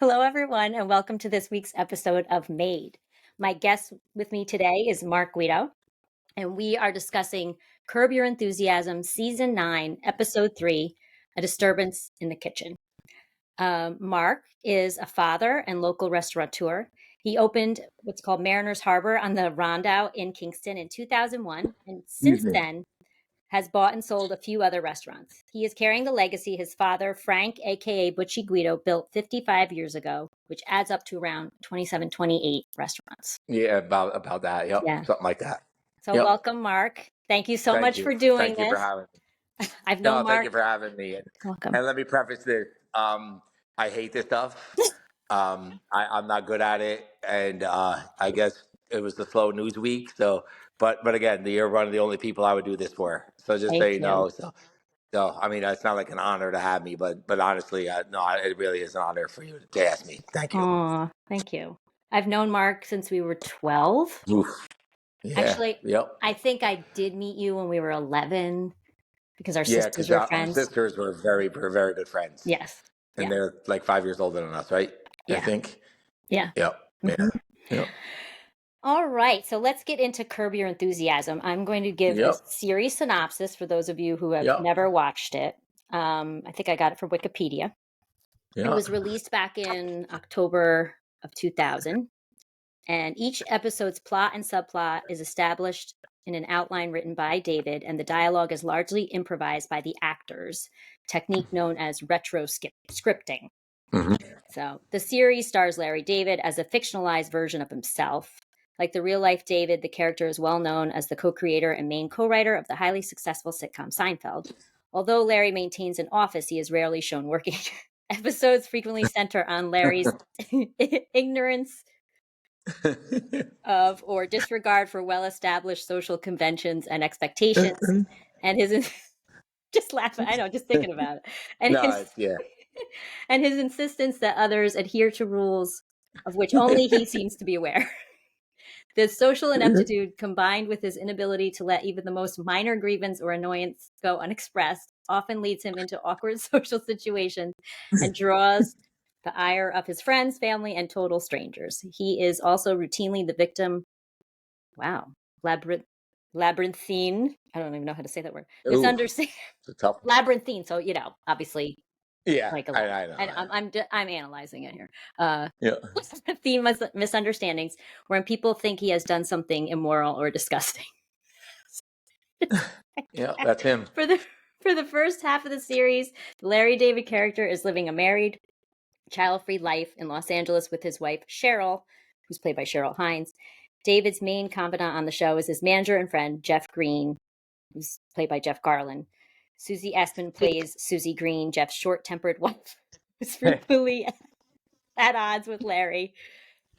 Hello, everyone, and welcome to this week's episode of Made. My guest with me today is Mark Guido, and we are discussing Curb Your Enthusiasm, Season 9, Episode 3, A Disturbance in the Kitchen. Mark is a father and local restaurateur. He opened what's called Mariners Harbor on the Rondout in Kingston in 2001, and since then has bought and sold a few other restaurants. He is carrying the legacy his father, Frank, aka Butchie Guido, built 55 years ago, which adds up to around 27, 28 restaurants. Yeah, about that. Yep, Yeah. something like that. So Yep. welcome, Mark. Thank you so Thank much you. for doing Thank you for this. having me. I've known No, thank you Mark. for having me. Welcome. And let me preface this. I hate this stuff. I'm not good at it, and I guess it was the slow news week. So, but again, you're one of the only people I would do this for. So just so Thank you you. know. So I mean, it's not like an honor to have me, but honestly, no, it really is an honor for you to ask me. Thank you. Aw, thank you. I've known Mark since we were 12. Oof. Yeah. Actually, Yep. I think I did meet you when we were 11 because our Yeah, sisters because were our friends. sisters were very good friends. Yes. And Yeah. they're like 5 years older than us, right? I Yeah. think. Yeah. Yep. Mhm. Yeah. Yep. All right, so let's get into Curb Your Enthusiasm. I'm going to give a Yep. series synopsis for those of you who have Yep. never watched it. I think I got it from Wikipedia. It Yep. was released back in October of 2000, and each episode's plot and subplot is established in an outline written by David, and the dialogue is largely improvised by the actors, technique known as retro scripting. Mhm. So the series stars Larry David as a fictionalized version of himself. Like the real life David, the character is well known as the co creator and main co writer of the highly successful sitcom Seinfeld. Although Larry maintains an office, he is rarely shown working. Episodes frequently center on Larry's ignorance of or disregard for well established social conventions and expectations, and his just laughing. I know, just thinking about it. And No, yeah. and his insistence that others adhere to rules of which only he seems to be aware. The social ineptitude, combined with his inability to let even the most minor grievance or annoyance go unexpressed, often leads him into awkward social situations and draws the ire of his friends, family, and total strangers. He is also routinely the victim. Wow. Labyrinthine. I don't even know how to say that word. Ooh, Misunderstanding. it's a tough. Labyrinthine. So, obviously Yeah, like a I, lot. I know. And I know. I'm analyzing it here. Yeah. Theme misunderstandings, when people think he has done something immoral or disgusting. Yeah, that's him. For the first half of the series, the Larry David character is living a married, child-free life in Los Angeles with his wife Cheryl, who's played by Cheryl Hines. David's main confidant on the show is his manager and friend Jeff Green, who's played by Jeff Garland. Susie Essman plays Susie Green, Jeff's short-tempered wife, who's frequently at odds with Larry.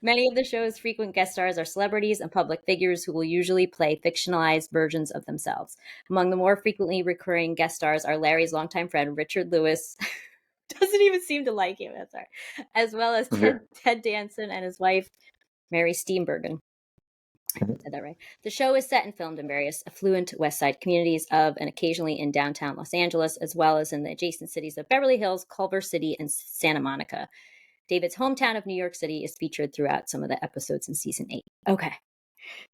Many of the show's frequent guest stars are celebrities and public figures who will usually play fictionalized versions of themselves. Among the more frequently recurring guest stars are Larry's longtime friend Richard Lewis, doesn't even seem to like him, that's right, as well as Ted Danson and his wife Mary Steenburgen. I said that right. The show is set and filmed in various affluent West Side communities of and occasionally in downtown Los Angeles, as well as in the adjacent cities of Beverly Hills, Culver City, and Santa Monica. David's hometown of New York City is featured throughout some of the episodes in season 8. Okay.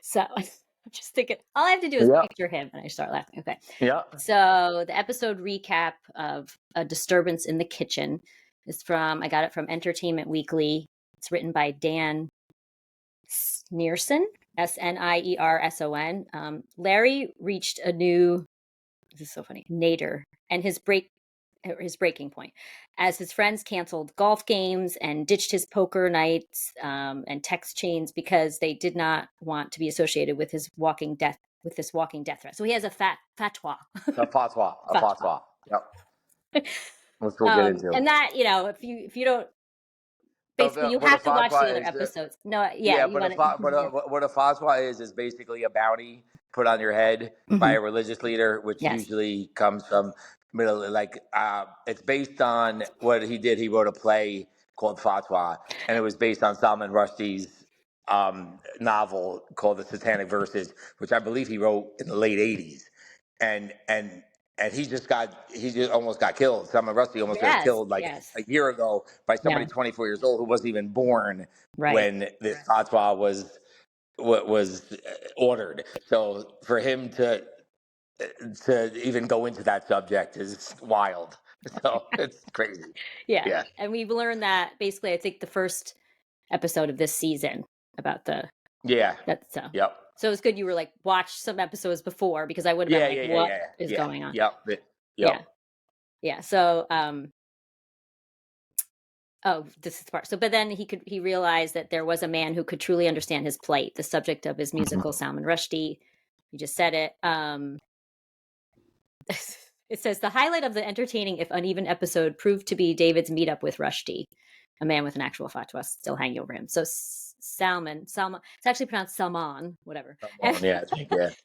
So I'm just thinking, all I have to do is picture him and I start laughing. Okay. Yeah. So the episode recap of A Disturbance in the Kitchen is I got it from Entertainment Weekly. It's written by Dan Snierson, Snieerson. Larry reached a new, this is so funny, nadir, and his breaking point, as his friends canceled golf games and ditched his poker nights and text chains because they did not want to be associated with his walking death threat. So he has a fatwa. A fatwa. Yep. Which we'll get into. And that, if you don't, basically you have to watch the other episodes. No, yeah. What a fatwa is basically a bounty put on your head by a religious leader, which usually comes from it's based on what he did. He wrote a play called Fatwa, and it was based on Salman Rushdie's novel called The Satanic Verses, which I believe he wrote in the late '80s, and he just almost got killed. Salman Rushdie almost got killed like a year ago by somebody 24 years old who wasn't even born when this fatwa was ordered. So for him to even go into that subject is wild. So it's crazy. Yeah. And we've learned that basically, I think the first episode of this season about the so it's good you were like watch some episodes before, because I would have been like, what is going on? So this is the part. So but then he realized that there was a man who could truly understand his plight, the subject of his musical Salman Rushdie. You just said it. It says the highlight of the entertaining if uneven episode proved to be David's meetup with Rushdie, a man with an actual fatwa still hanging over him. So Salman, it's actually pronounced Salman, whatever.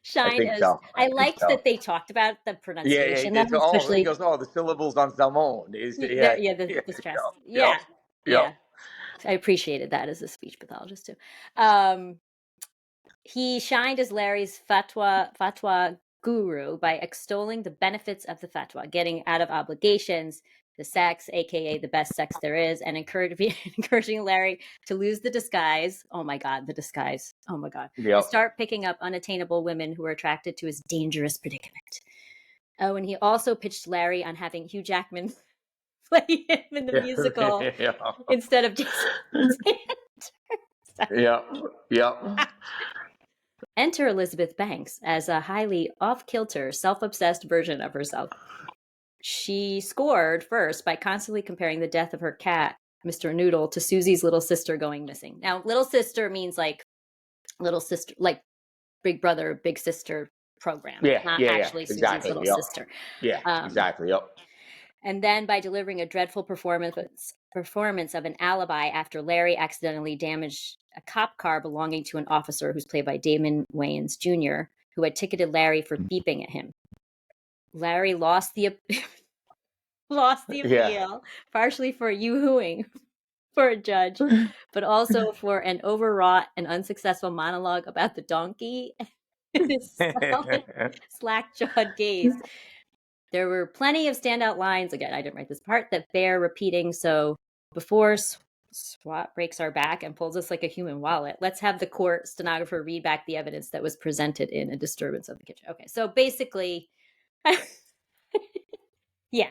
Shine as I liked that they talked about the pronunciation. Especially he goes, the syllables on Salmon is the stress. I appreciated that as a speech pathologist too. He shined as Larry's fatwa guru by extolling the benefits of the fatwa, getting out of obligations, the sex, aka the best sex there is, and encouraging Larry to lose the disguise. Oh my God, the disguise. Oh my God. And start picking up unattainable women who are attracted to his dangerous predicament. Oh, and he also pitched Larry on having Hugh Jackman play him in the musical instead of Jason. Enter Elizabeth Banks as a highly off-kilter, self-obsessed version of herself. She scored first by constantly comparing the death of her cat, Mr. Noodle, to Susie's little sister going missing. Now, little sister means like little sister, like big brother, big sister program. Not actually Susie's little sister. Exactly. And then by delivering a dreadful performance of an alibi after Larry accidentally damaged a cop car belonging to an officer who's played by Damon Wayans Jr., who had ticketed Larry for beeping at him. Larry lost the appeal, partially for yoo-hooing for a judge, but also for an overwrought and unsuccessful monologue about the donkey and his slack-jawed gaze. There were plenty of standout lines, again, I didn't write this part, that bear repeating. So before SWAT breaks our back and pulls us like a human wallet, let's have the court stenographer read back the evidence that was presented in A Disturbance of the Kitchen. Okay, so basically, I mean,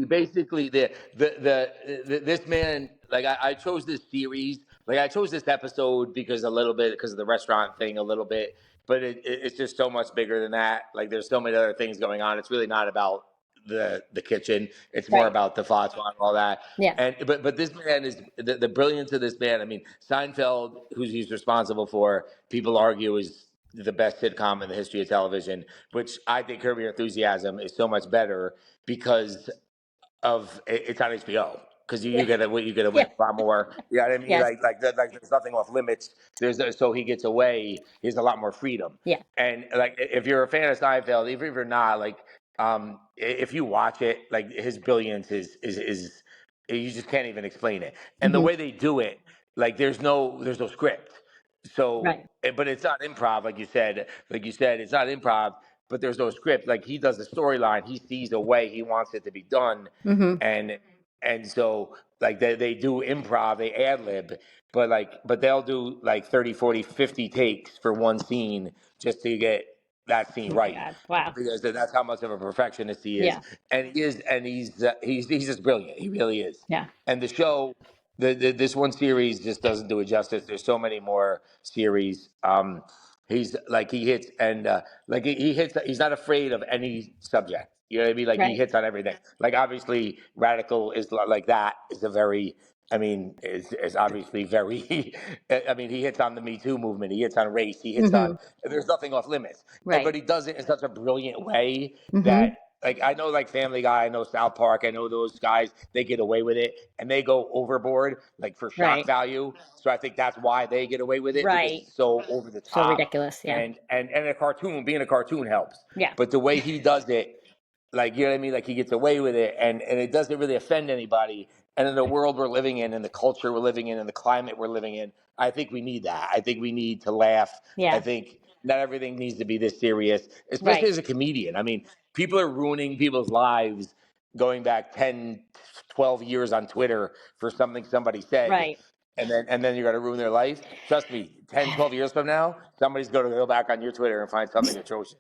basically, this man, like, I chose this series, like, I chose this episode because of the restaurant thing, a little bit, but it's just so much bigger than that. Like, there's so many other things going on. It's really not about the kitchen. It's more about the fatwa and all that. And but this man is the brilliance of this man. I mean, Seinfeld, who he's responsible for, people argue is the best sitcom in the history of television, which I think Curb Your Enthusiasm is so much better because of it's on HBO. Because you get a lot more. You know what I mean? Like there's nothing off limits. So he gets away. He has a lot more freedom. And like if you're a fan of Seinfeld, even if you're not, like if you watch it, like his brilliance is you just can't even explain it. And the way they do it, like there's no script. So, but it's not improv, like you said. It's not improv, but there's no script. Like he does the storyline. He sees a way he wants it to be done, and so like they do improv, they ad lib, but they'll do like 30, 40, 50 takes for one scene just to get that scene right. Wow. Because that's how much of a perfectionist he is. And he's just brilliant. He really is. And the show, this one series just doesn't do it justice. There's so many more series. He's like he hits and he hits. He's not afraid of any subject. You know what I mean? Like he hits on everything. Like obviously, radical is like that is a very. I mean, is obviously very. I mean, he hits on the Me Too movement. He hits on race. He hits on. There's nothing off limits. But he does it in such a brilliant way that. Like I know, like Family Guy, I know South Park, I know those guys. They get away with it, and they go overboard, like for shock value. So I think that's why they get away with it because it's so over the top, so ridiculous. And a cartoon, being a cartoon helps. But the way he does it, like you know what I mean, like he gets away with it, and it doesn't really offend anybody. And in the world we're living in, and the culture we're living in, and the climate we're living in, I think we need that. I think we need to laugh. I think not everything needs to be this serious, especially as a comedian. I mean, people are ruining people's lives going back 10, 12 years on Twitter for something somebody said. Right. And then you're going to ruin their life. Trust me, 10, 12 years from now, somebody's going to go back on your Twitter and find something atrocious.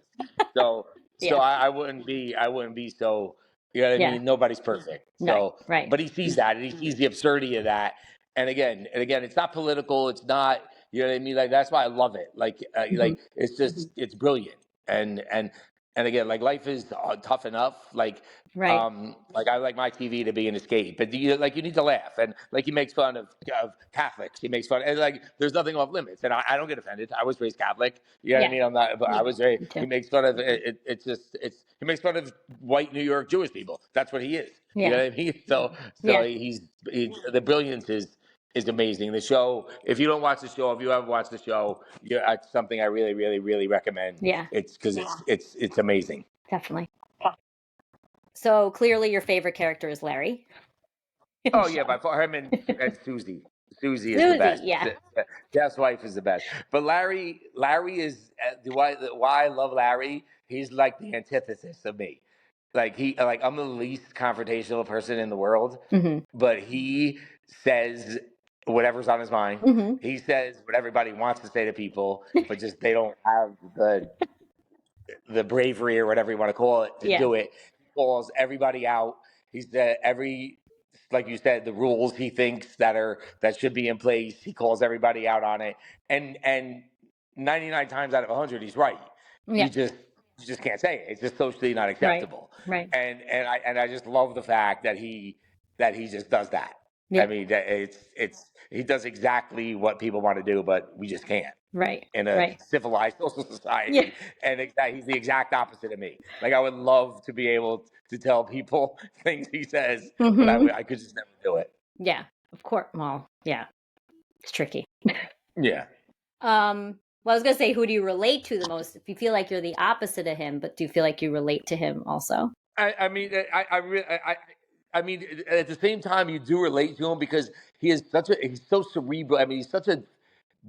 So, Yeah. I wouldn't be so, you know what I Yeah. mean? Nobody's perfect. Right. So, Right. but he sees that and he sees the absurdity of that. And again, it's not political. It's not, you know what I mean? Like, that's why I love it. Mhm. It's just, it's brilliant. And again, like, life is tough enough. Right. Like, I like my TV to be an escape, but you need to laugh. And like, he makes fun of Catholics. He makes fun, and like, there's nothing off limits. And I don't get offended. I was raised Catholic. You know what I Yeah. mean? I'm not, but I was raised, Me too. he makes fun of it. He makes fun of white New York Jewish people. That's what he is. You know Yeah. what I mean? So Yeah. the brilliance is amazing. The show, if you don't watch the show, if you haven't watched the show, it's something I really, really, really recommend. Yeah. It's because it's amazing. Definitely. So clearly, your favorite character is Larry. Oh yeah, by far him and Susie. Susie is the Susie. best. Yeah. Jeff's wife is the best. But Larry is why I love Larry. He's like the antithesis of me. Like I'm the least confrontational person in the world, Hmm. but he says whatever's on his mind. Hmm. He says what everybody wants to say to people, but just they don't have the bravery or whatever you want to call it to Yeah. do it. He calls everybody out. He's like you said, the rules he thinks that should be in place. He calls everybody out on it, and 99 times out of 100, he's right. Yeah. You just can't say it. It's just socially not Right. acceptable. Right. And I just love the fact that he just does that. I Yeah. mean, that he does exactly what people want to do, but we just can't Right. in a Right. civilized social Yeah. society. And he's the exact opposite of me. Like, I would love to be able to tell people things he says, but Hmm. I could just never do it. Yeah. Of course. Well, yeah. It's tricky. Yeah. Well, I was gonna say, who do you relate to the most? If you feel like you're the opposite of him, but do you feel like you relate to him also? I mean, I mean, at the same time, you do relate to him because he's so cerebral. I mean, he's such a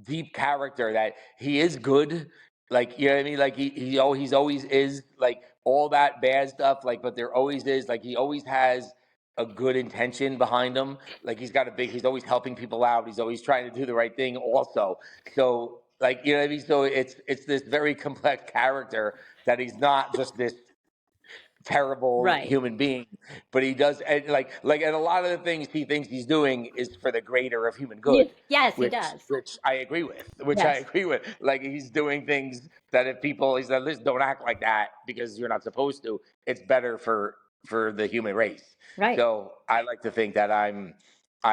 deep character that he is good. Like, you know what I mean? Like, he's always is, like, all that bad stuff. Like, but there always is, like, he always has a good intention behind him. Like, he's always helping people out. He's always trying to do the right thing also. So, like, you know what I mean? So it's this very complex character that he's not just this terrible Right. human being, but he does, and and a lot of the things he thinks he's doing is for the greater of human good, Yes, he which does. which I agree with. Which I Yes. agree with. Like, he's doing things that if people, he said, listen, don't act like that because you're not supposed to. It's better for the human race. Right. So I like to think that I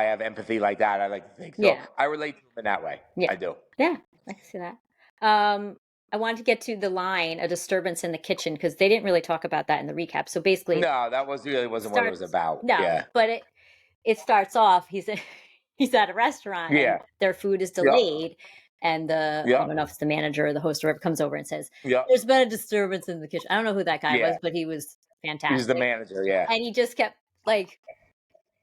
have empathy like that. I like to think so. Yeah. I relate to him in that way. Yeah. I do. Yeah. I can see that. I wanted to get to the line, a disturbance in the kitchen, because they didn't really talk about that in the recap. So basically, No, that really wasn't what it was about. Yeah. but it starts off, he's at a restaurant and Yeah. their food is Yeah. delayed, and I Yeah. don't know if it's the manager or the host or whoever comes over and says, Yeah. "There's been a disturbance in the kitchen." I don't know who that guy Yeah. was, but he was He's the fantastic, manager. Yeah. and he just kept like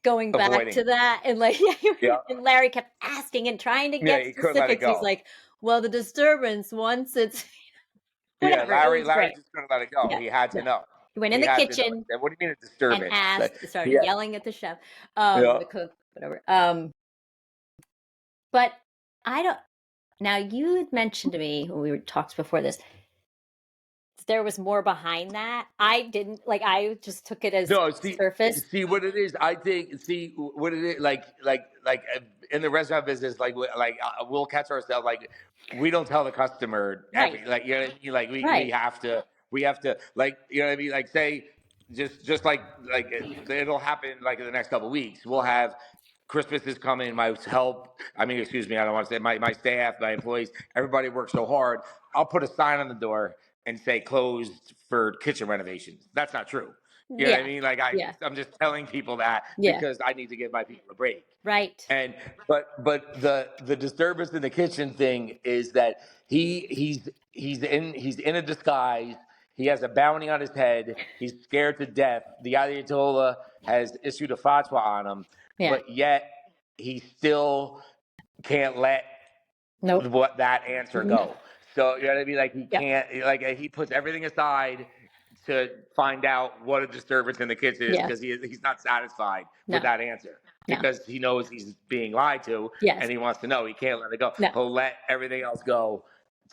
going back Avoiding. to that, and like Yeah. and Larry kept asking and trying to Yeah, get he couldn't let it specifics. He's go. like, "Well, the disturbance once it's Yeah, whatever." It Larry was great. just couldn't let it go. Yeah, He had to yeah. know. He went in He the had to know. He kitchen said, what do you mean a and disturbance? asked, started Yeah. yelling at the chef, Yeah. the cook, whatever. But I don't. Now you had mentioned to me when we were talked before this, there was more behind that. I didn't like. I just took it as No, surface. see what it is. I think see what it is. In the restaurant business, we'll catch ourselves. Like, we don't tell the customer Right. like, you know what I mean. Like, Right. we have to, like, you know what I mean. Like, say just like it'll happen like in the next couple of weeks. We'll have Christmas is coming. My help. I mean, excuse me. I don't want to say my staff, my employees. Everybody works so hard. I'll put a sign on the door and say closed for kitchen renovations. That's not true. You know what I Yeah. mean? Like, Yeah. I'm just telling people that Yeah. because I need to give my people a break. Right. And but the disturbance in the kitchen thing is that he's in a disguise. He has a bounty on his head. He's scared to death. The Ayatollah has issued a fatwa on him, Yeah. but yet he still can't let Nope. what that answer No. go. So you know what I mean? Like he can't, like he puts everything aside to find out what a disturbance in the kitchen is because he's not satisfied with that answer because he knows he's being lied to and he wants to know. He can't let it go. He'll let everything else go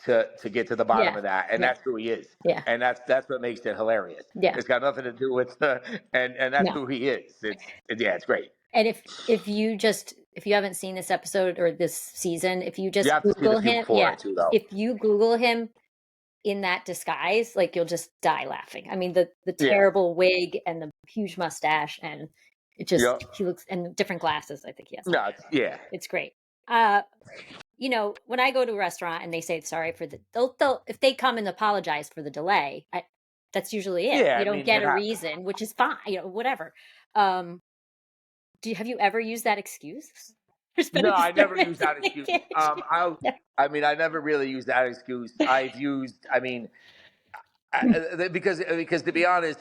to get to the bottom of that, and that's who he is. And that's what makes it hilarious. It's got nothing to do with and that's who he is. It's great. And if you haven't seen this episode or this season, if you just You have to see the Google few him, before it too, though. if you Google him in that disguise, like you'll just die laughing. I mean, the terrible wig and the huge mustache, and it just he looks, and different glasses. I think he has. No, it's great. You know, when I go to a restaurant and they say sorry for they'll if they come and apologize for the delay, that's usually it. Yeah, you don't get a reason, which is fine. You know, whatever. Have you ever used that excuse? No, I never used that excuse. I mean, I never really used that excuse. I've used, I mean, because to be honest,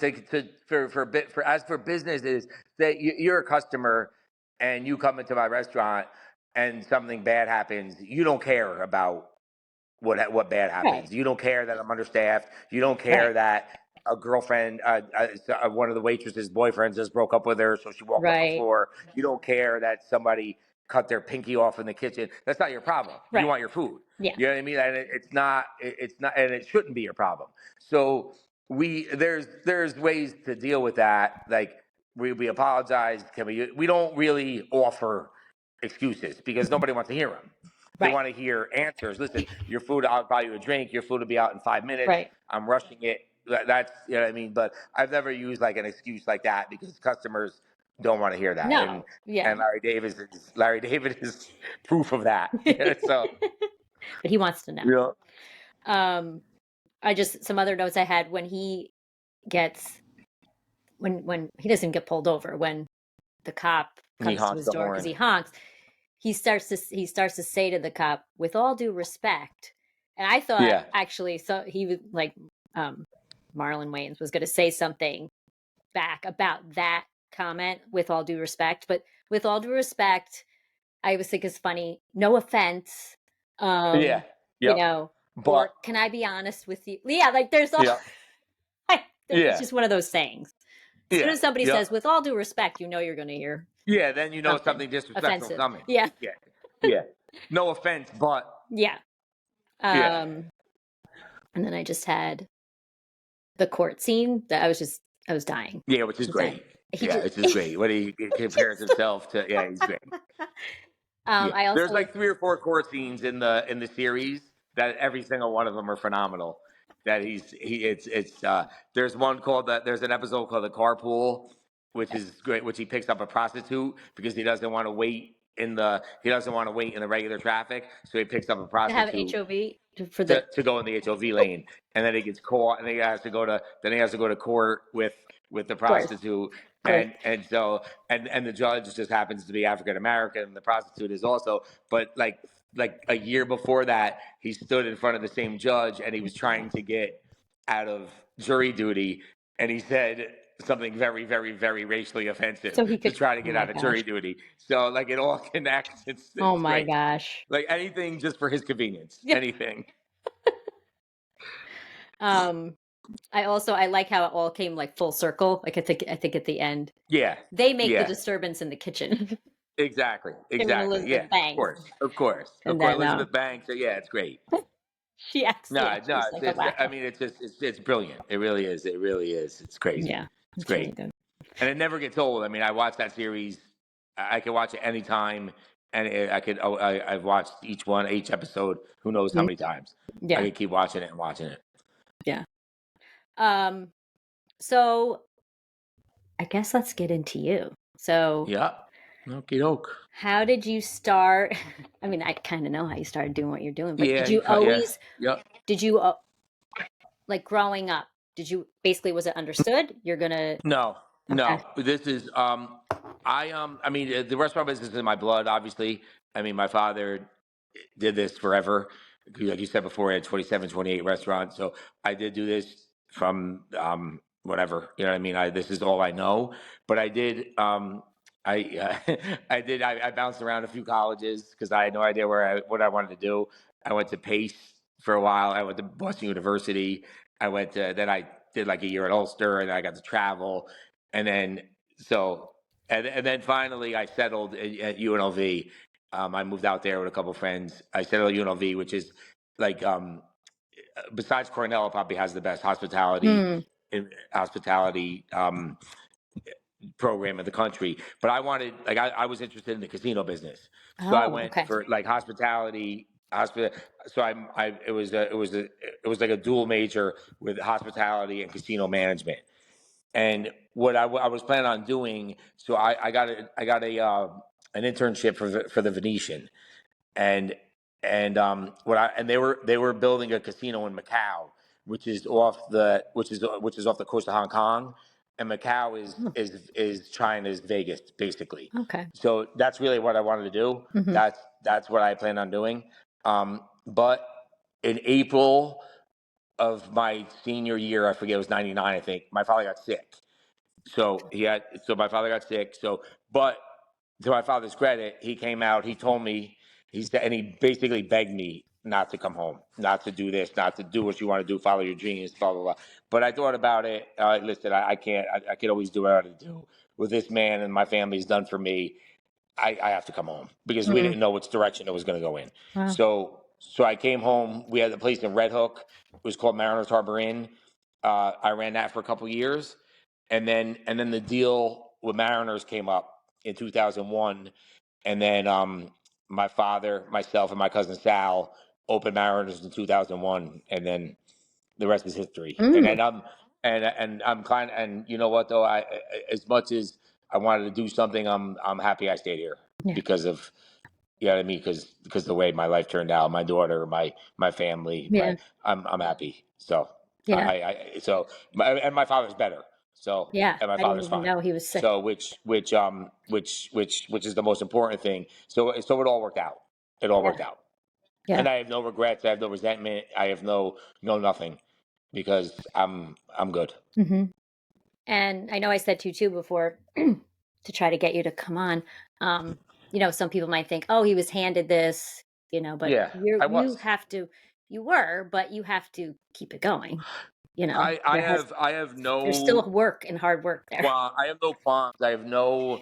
for business is that you're a customer and you come into my restaurant and something bad happens, you don't care about what bad happens. You don't care that I'm understaffed. You don't care that a girlfriend, one of the waitresses' boyfriends just broke up with her, so she walked off the floor. You don't care that somebody cut their pinky off in the kitchen. That's not your problem. You want your food. You know what I mean? And it's not, and it shouldn't be your problem. So there's ways to deal with that. Like we apologize. We don't really offer excuses because nobody wants to hear them. They want to hear answers. Listen, your food, I'll buy you a drink. Your food will be out in 5 minutes. I'm rushing it. That's, you know what I mean? But I've never used like an excuse like that because customers don't want to hear that. No. And Larry David is proof of that. So, but he wants to know. Some other notes I had when he gets, when he doesn't get pulled over, when the cop comes to his door because he honks, he starts to say to the cop, with all due respect. And I thought actually, so he was like, Marlon Wayans was going to say something back about that comment, with all due respect, but with all due respect, I was think it's funny. No offense. You know, but, or can I be honest with you? Yeah, like there's all it's just one of those sayings. As soon as somebody says, with all due respect, you know you're going to hear. Yeah, then you know something disrespectful coming. Yeah. No offense, but. And then I just had the court scene that I was dying. Yeah, which is great. Which is great. When he compares himself to, he's great. There's like 3 or 4 court scenes in the series that every single one of them are phenomenal. That there's one called there's an episode called The Carpool, which is great, which he picks up a prostitute because he doesn't want to wait in the regular traffic, so he picks up a prostitute to have HOV to go in the HOV lane, and then he gets caught, and then he has to go to court with the prostitute, and the judge just happens to be African American, and the prostitute is also, but like a year before that, he stood in front of the same judge, and he was trying to get out of jury duty, and he said something very, very, very racially offensive to try to get out of jury duty. So like it all connects. It's oh my great. gosh! Like anything just for his convenience. Anything. I like how it all came like full circle. Like I think at the end, they make the disturbance in the kitchen. Exactly. Banks. Of course. Elizabeth Banks. Yeah, it's great. She acts. I mean, it's brilliant. It really is. It's crazy. Yeah, it's great. Really good. And it never gets old. I mean, I watched that series. I can watch it anytime, and I've watched each episode. Who knows how many times? I can keep watching it and watching it. Yeah. So I guess let's get into you. So Okie doke. How did you start? I mean, I kind of know how you started doing what you're doing, but did you always? Did you like growing up? Did you was it understood? You're gonna No. This is I mean, the restaurant business is in my blood, obviously. I mean, my father did this forever. Like you said before, he had 27, 28 restaurants. So I did do this from whatever, you know what I mean? This is all I know. But I did I bounced around a few colleges because I had no idea what I wanted to do. I went to Pace for a while. I went to Boston University. Then I did like a year at Ulster, and I got to travel, and then and then finally I settled at UNLV. I moved out there with a couple of friends. I settled at UNLV, which is like besides Cornell, probably has the best hospitality program in the country. But I wanted, like, I was interested in the casino business, so I Oh, went okay. for like hospital. So it was like a dual major with hospitality and casino management. And I was planning on doing, so I got a an internship for the Venetian, and and they were building a casino in Macau, which is off the coast of Hong Kong, and Macau is China's Vegas, basically. Okay. So that's really what I wanted to do. Mm-hmm. That's what I plan on doing. But in April of my senior year, I forget, it was '99, I think. My father got sick, so my father got sick. But to my father's credit, he came out. He told me, he said, and he basically begged me not to come home, not to do this, not to do what you want to do, follow your dreams, blah blah blah. But I thought about it. Listen, I can't. I could always do what I want to do with this man and my family's done for me. I have to come home because we Mm. didn't know which direction it was going to go in. Wow. So I came home. We had a place in Red Hook. It was called Mariners Harbor Inn. I ran that for a couple of years, and then the deal with Mariners came up in 2001, and then my father, myself, and my cousin Sal opened Mariners in 2001, and then the rest is history. And Mm. then and I'm kind of, and you know what though, I as much as I wanted to do something, I'm happy I stayed here Yeah. because of, you know what I mean, because the way my life turned out, my daughter, my family, Yeah. I'm happy. So Yeah. and my father's better. So Yeah. and my I didn't father's even fine. know he was sick. So which is the most important thing. So it all worked out. It all Yeah. worked out. Yeah. And I have no regrets. I have no resentment. I have no nothing because I'm good. Mm-hmm. And I know I said to you too before to try to get you to come on. Some people might think, "Oh, he was handed this," but Yeah, I you was. have to. You were, but you have to keep it going. I have There's still no work and hard work there. I have no qualms. I have no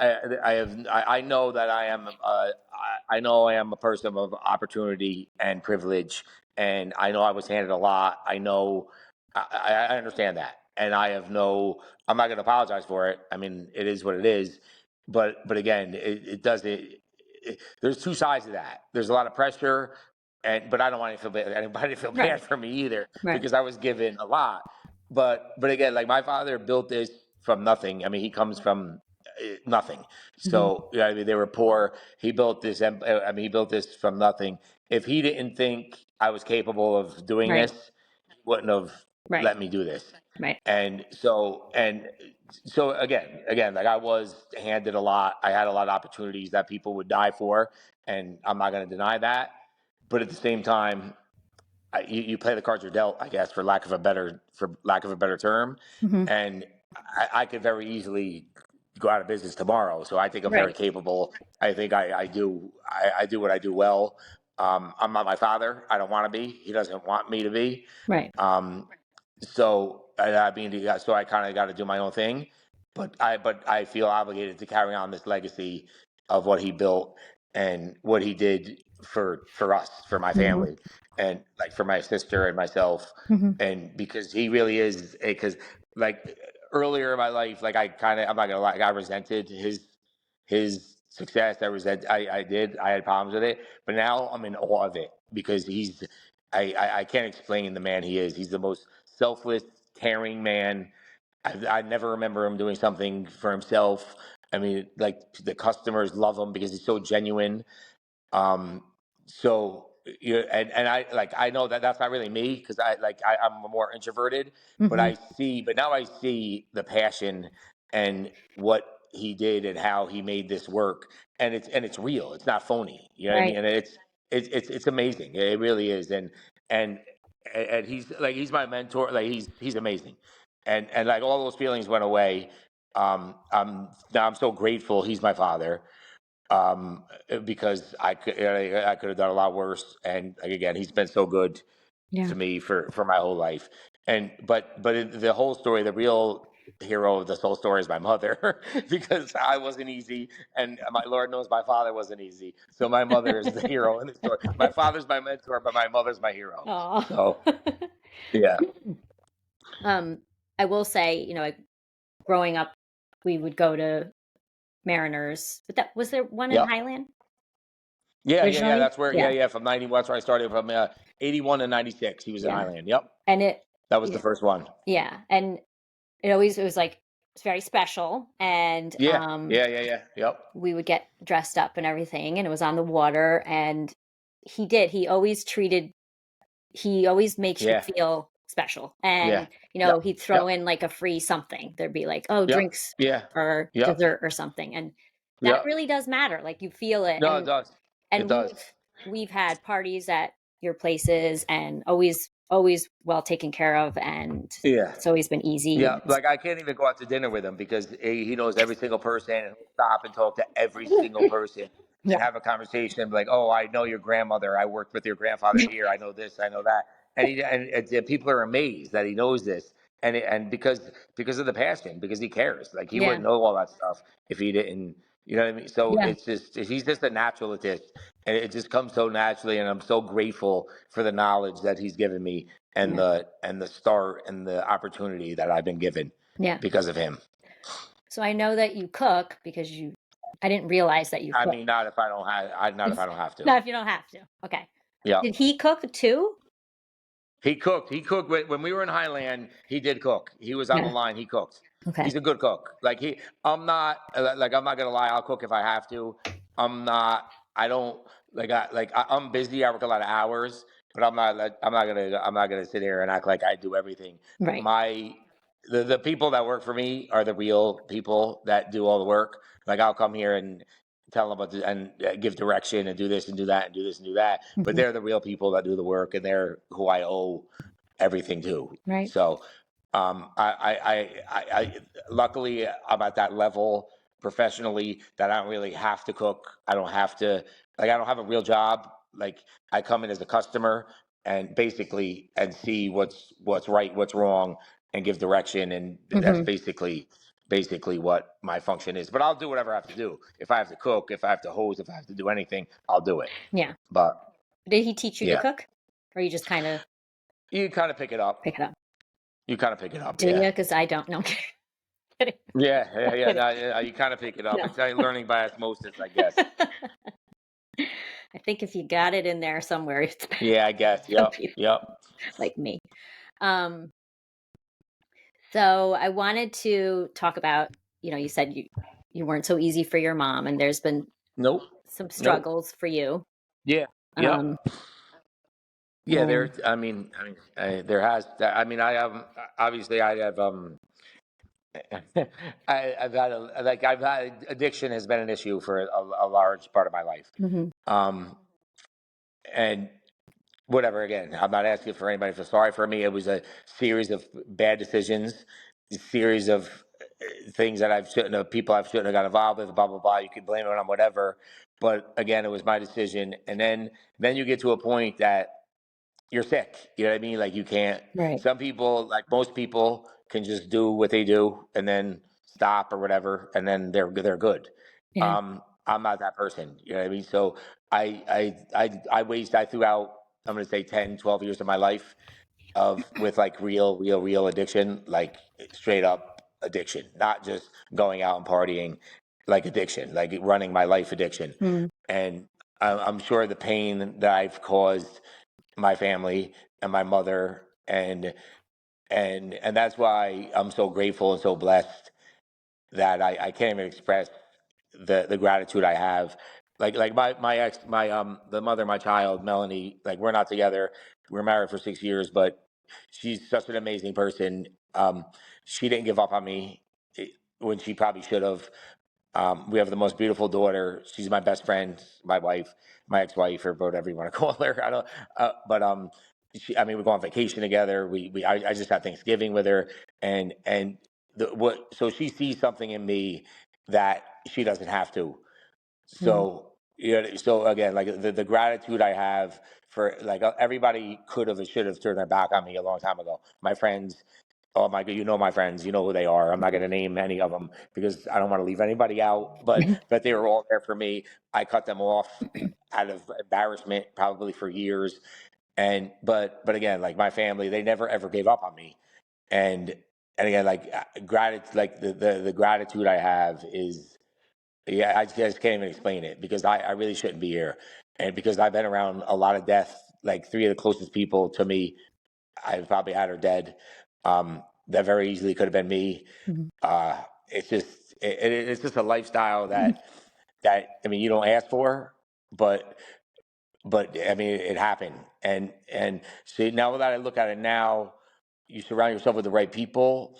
I know that I know I am a person of opportunity and privilege, and I know I was handed a lot. I know I understand that, and I have no. I'm not going to apologize for it. I mean, it is what it is. But again, it does there's two sides of that. There's a lot of pressure, but I don't want anybody to feel Right. bad for me either Right. because I was given a lot. But again, like my father built this from nothing. I mean, he comes from nothing. Hmm. So yeah, I mean, they were poor. He built this. I mean, he built this from nothing. If he didn't think I was capable of doing Right. this, he wouldn't have Right. let me do this. Right. And so again, like I was handed a lot. I had a lot of opportunities that people would die for, and I'm not going to deny that. But at the same time, you play the cards you're dealt, I guess, for lack of a better term. Hmm. And I could very easily go out of business tomorrow. So I think I'm very Right. capable. I think I do what I do well. I'm not my father. I don't want to be. He doesn't want me to be. Right. Um, so I kind of got to do my own thing, but I feel obligated to carry on this legacy of what he built and what he did for us, for my Hmm. family, and like for my sister and myself, Hmm. and because he really is, because like earlier in my life, like I'm not gonna lie, like, I resented his success. I had problems with it, but now I'm in awe of it because I can't explain the man he is. He's the most selfless, caring man. I never remember him doing something for himself. I mean, like the customers love him because he's so genuine. Um, and I know that that's not really me because I'm more introverted, Hmm. but now I see the passion and what he did and how he made this work, and it's real. It's not phony. You know what I Right. mean? And it's amazing. It really is. And and he's my mentor. Like he's amazing. And like all those feelings went away. Now I'm so grateful he's my father. because I could have done a lot worse. And like, again, he's been so good to me for my whole life. And the whole story, the real hero of this whole story is my mother, because I wasn't easy, and my Lord knows my father wasn't easy. So my mother is the hero in the story. My father's my mentor, but my mother's my hero. Oh. So yeah. I will say, growing up, we would go to Mariners, but was there one in Yep. Highland Yeah. originally? That's where. Yeah. From 90. That's where I started. From 81 to 96, he was in Yeah. Highland. Yep. And That was the first one. Yeah. And it was like, it's very special. And Yeah. Yep. we would get dressed up and everything, and it was on the water. And he always makes you feel special. And, he'd throw in like a free something. There'd be like, drinks or dessert or something. And that really does matter. Like, you feel it. No, it does. And It does. we've had parties at your places, and always well taken care of, and it's always been easy. Yeah, like I can't even go out to dinner with him because he knows every single person, and he'll stop and talk to every single person and have a conversation like, "Oh, I know your grandmother. I worked with your grandfather here. I know this. I know that." And people are amazed that he knows this, and because of the passion, because he cares. Like, he wouldn't know all that stuff if he didn't. You know what I mean? So it's just, he's just a natural at this, and it just comes so naturally. And I'm so grateful for the knowledge that he's given me, and the start and the opportunity that I've been given because of him. So I know that you cook, because I didn't realize that you cook. I mean, not if I don't have to. Not if you don't have to. Okay. Yeah. Did he cook too? He cooked. When we were in Highland. He did cook. He was on the line. He cooked. Okay. He's a good cook. I'm not gonna lie. I'll cook if I have to. I'm not. I don't I'm busy. I work a lot of hours, but I'm not gonna sit here and act like I do everything. Right. The people that work for me are the real people that do all the work. Like, I'll come here and tell them and give direction and do this and do that and do this and do that. But they're the real people that do the work, and they're who I owe everything to. Right. So, I luckily I'm at that level professionally that I don't really have to cook. I don't have to, I don't have a real job. Like, I come in as a customer and basically see what's right, what's wrong, and give direction. And that's basically what my function is. But I'll do whatever I have to do. If I have to cook, if I have to hose, if I have to do anything, I'll do it. Yeah. But did he teach you to cook, or you just kind of pick it up? You kind of pick it up. Do you? Because I don't know. Yeah. You kind of pick it up. No. It's learning by osmosis, I guess. I think if you got it in there somewhere, it's better. Yeah, I guess. Yep. Like me. So I wanted to talk about, you said you weren't so easy for your mom, and there's been some struggles for you. Yeah. Yeah. Yeah, there. I mean, there has. I mean, I have. Obviously, I have. I've had addiction has been an issue for a large part of my life. And whatever. Again, I'm not asking for anybody to feel sorry for me. It was a series of bad decisions, a series of things that people I shouldn't have got involved with. Blah blah blah. You could blame it on whatever, but again, it was my decision. And then you get to a point that you're sick. You know what I mean? Like, you can't. Right. Some people, like most people, can just do what they do and then stop or whatever, and then they're good. Yeah. I'm not that person. You know what I mean? So I threw out, I'm going to say 10, 12 years of my life with like real addiction, like straight up addiction, not just going out and partying, like addiction, like running my life addiction. And I'm sure the pain that I've caused my family and my mother, and that's why I'm so grateful and so blessed that I can't even express the gratitude I have. Like my ex, the mother of my child, Melanie, like, we're not together. We're married for 6 years, but she's such an amazing person. She didn't give up on me when she probably should have. We have the most beautiful daughter. She's my best friend, my wife, my ex-wife, or whatever you want to call her. I don't, but we go on vacation together. I just had Thanksgiving with her, and so she sees something in me that she doesn't have to. So, so again, like the gratitude I have for like everybody could have and should have turned their back on me a long time ago. My friends, oh my God, my friends, you know who they are. I'm not going to name any of them because I don't want to leave anybody out, but they were all there for me. I cut them off out of embarrassment, probably for years. But again, like my family, they never ever gave up on me. And again, like gratitude, like the gratitude I have is, yeah, I just can't even explain it because I really shouldn't be here. And because I've been around a lot of death, like three of the closest people to me, I've probably had her dead. That very easily could have been me. It's just, it's just a lifestyle that, I mean, you don't ask for, but, I mean, it happened. And see, now that I look at it now, you surround yourself with the right people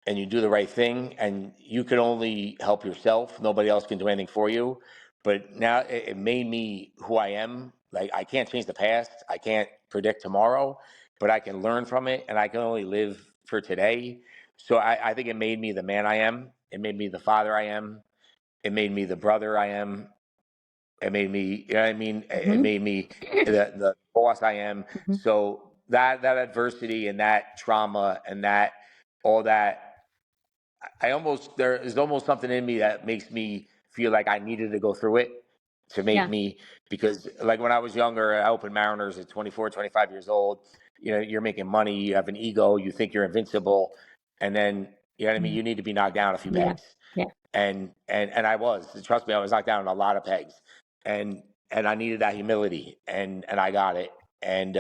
and you do the right thing, and you can only help yourself. Nobody else can do anything for you. But now it made me who I am. Like I can't change the past. I can't predict tomorrow, but I can learn from it, and I can only live for today. So I think it made me the man I am. It made me the father I am. It made me the brother I am. It made me, you know what I mean? It made me the boss I am. So that adversity and that trauma and that all that, there is almost something in me that makes me feel like I needed to go through it to make me, because like when I was younger, I opened Mariners at 24, 25 years old. You're making money, you have an ego, you think you're invincible. And then, you know what I mean? You need to be knocked down a few pegs. And I was, trust me, I was knocked down a lot of pegs, and I needed that humility, and I got it. And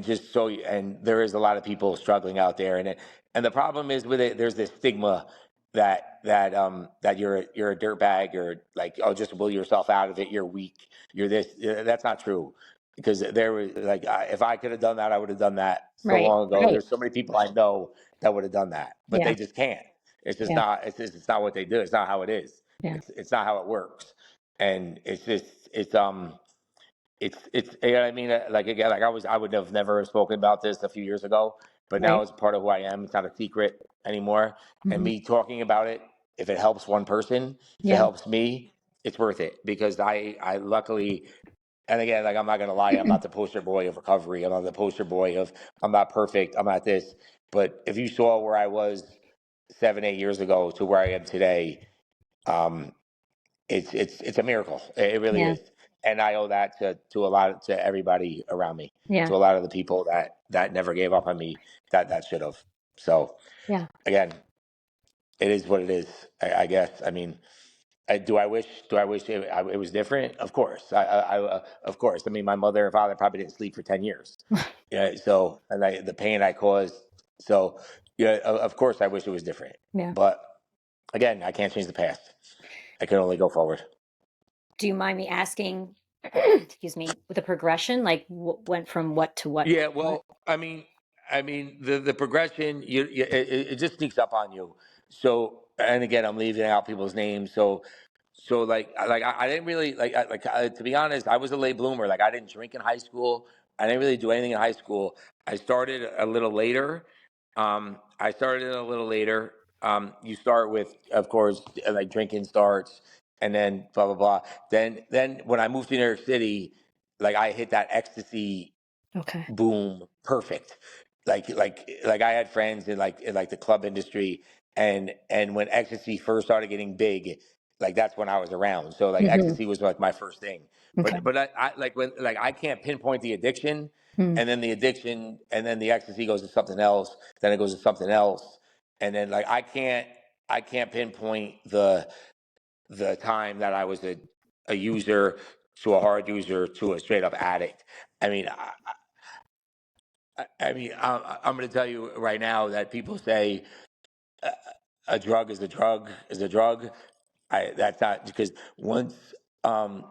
just so, and there is a lot of people struggling out there, and the problem is with it, there's this stigma that you're a dirtbag, or like, oh, just will yourself out of it, you're weak, you're this. That's not true, because there was like, if I could have done that, I would have done that so long ago. There's so many people I know that would have done that, but they just can't. It's just not, it's not what they do. It's not how it is. It's not how it works. And it's just, it's you know what I mean? Like again, like I would have never spoken about this a few years ago, but now it's part of who I am. It's not a secret anymore. And me talking about it, if it helps one person, if it helps me, it's worth it, because I luckily, and again, like I'm not gonna lie, I'm not the poster boy of recovery. I'm not the poster boy of, I'm not perfect. I'm not this. But if you saw where I was 7, 8 years ago to where I am today, um, it's a miracle. It really is. And I owe that to everybody around me, to a lot of the people that never gave up on me, that should have. So again, it is what it is. I guess. I mean, do I wish it was different? Of course. Of course. I mean, my mother and father probably didn't sleep for 10 years. Yeah. So, and the pain I caused. So, yeah. Of course, I wish it was different. But again, I can't change the past. I can only go forward. Do you mind me asking, excuse me, the progression, like went from what to what? Yeah, well, I mean, the progression, it just sneaks up on you. So, and again, I'm leaving out people's names. So like I didn't really to be honest, I was a late bloomer. Like I didn't drink in high school. I didn't really do anything in high school. I started a little later. I started a little later. You start with, of course, like drinking starts, and then blah blah blah. Then when I moved to New York City, like I hit that ecstasy boom, perfect. Like I had friends in like the club industry, and when ecstasy first started getting big, like that's when I was around. So like ecstasy was like my first thing. But I like when, like I can't pinpoint the addiction, and then the addiction, and then the ecstasy goes to something else, then it goes to something else, and then like I can't pinpoint the time that I was a user, to a hard user, to a straight up addict. I mean, I'm going to tell you right now that people say a drug is a drug is a drug. That's not, because once, um,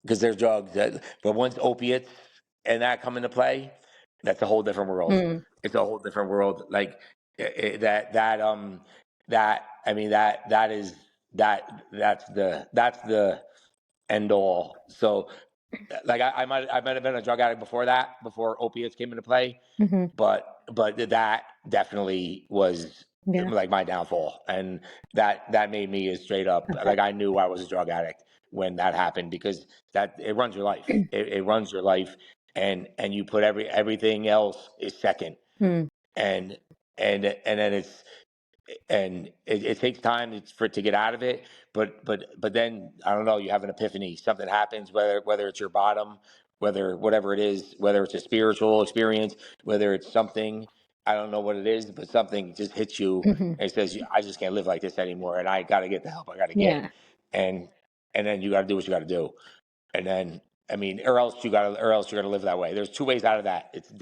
because there's drugs but once opiates and that come into play, that's a whole different world. It's a whole different world. Like that. I mean that is that's the end all. So like I might have been a drug addict before opiates came into play, but that definitely was Yeah. like my downfall, and that made me a straight up, Okay. like I knew I was a drug addict when that happened, because that it runs your life. It runs your life, and you put everything else is second, Hmm. and then it takes time for it to get out of it, but then I don't know, you have an epiphany, something happens, whether it's your bottom, whatever it is, whether it's a spiritual experience, whether it's something, I don't know what it is, but something just hits you Hmm. and says, I just can't live like this anymore, and I got to get the help I got to get, Yeah. and then you got to do what you got to do, and then, I mean, or else you gotta live that way. There's two ways out of that. It's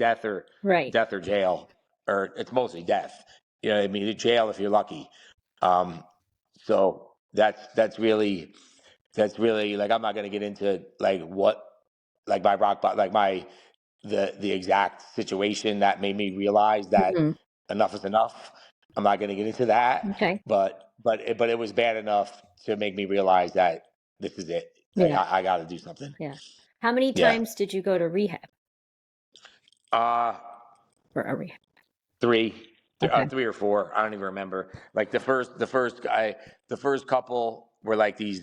Right. death or jail, or it's mostly death. You know what I mean? Jail if you're lucky. Um, so that's really like, I'm not gonna get into like what, like my like my the exact situation that made me realize that Hmm. enough is enough. I'm not gonna get into that, Okay. but it was bad enough to make me realize that this is it. Like Yeah. I got to do something. Yeah. How many Yeah. times did you go to rehab Uh, for a rehab? three, Okay. 3 or 4. I don't even remember. Like the first couple were like these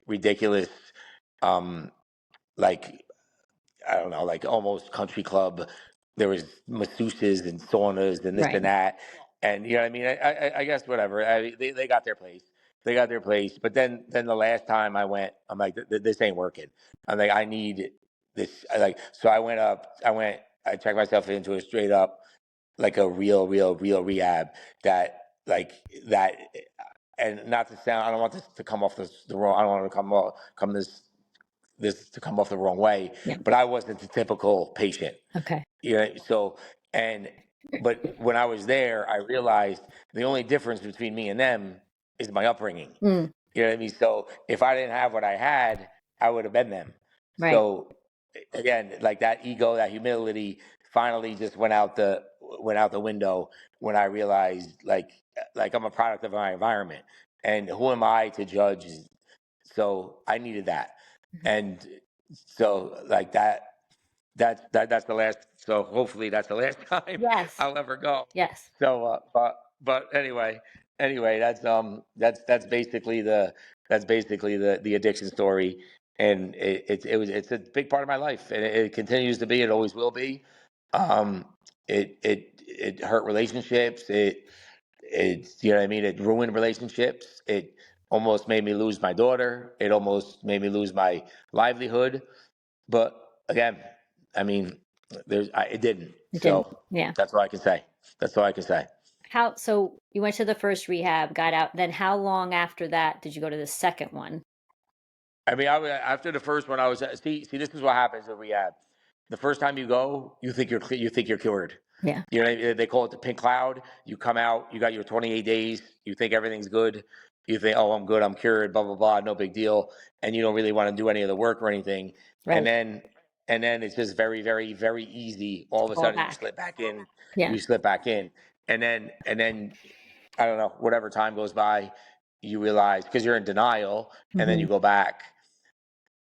ridiculous, um, like I don't know, like almost country club. There was masseuses and saunas and this Right. and that, and you know what I mean. I guess whatever. They got their place. They got their place. But then the last time I went, I'm like, this ain't working. I'm like, I need this. So I went up. I checked myself into a straight up, like a real rehab, that like that. And not to sound, I don't want this to come off the wrong. I don't want to come this to come off the wrong way, Yeah. but I wasn't the typical patient. Okay. You know, so and but when I was there, I realized the only difference between me and them is my upbringing. Mm. You know what I mean? So if I didn't have what I had, I would have been them. Right. So again, like that ego, that humility finally just went out the window when I realized like I'm a product of my environment, and who am I to judge? So I needed that, Mhm. and so like that's the last. So hopefully that's the last time Yes. I'll ever go. Yes. So, but anyway, that's basically the addiction story, and it's a big part of my life, and it continues to be. It always will be. Um, it hurt relationships. You know what I mean. It ruined relationships. It almost made me lose my daughter. It almost made me lose my livelihood. But again, I mean, it didn't. It didn't. So Yeah. that's all I can say. That's all I can say. So you went to the first rehab, got out. Then how long after that did you go to the second one? I mean, after the first one, I was see. This is what happens with rehab. The first time you go, you think you're cured. Yeah. You know, they call it the pink cloud. You come out, you got your 28 days. You think everything's good. You think, oh, I'm good, I'm cured, blah blah blah, no big deal, and you don't really want to do any of the work or anything. And Right. then it's just very very very easy. All of To a fall sudden, you back. slip back in. Yeah. You slip back in, and then I don't know. Whatever time goes by, you realize, because you're in denial, and then Hmm. you go back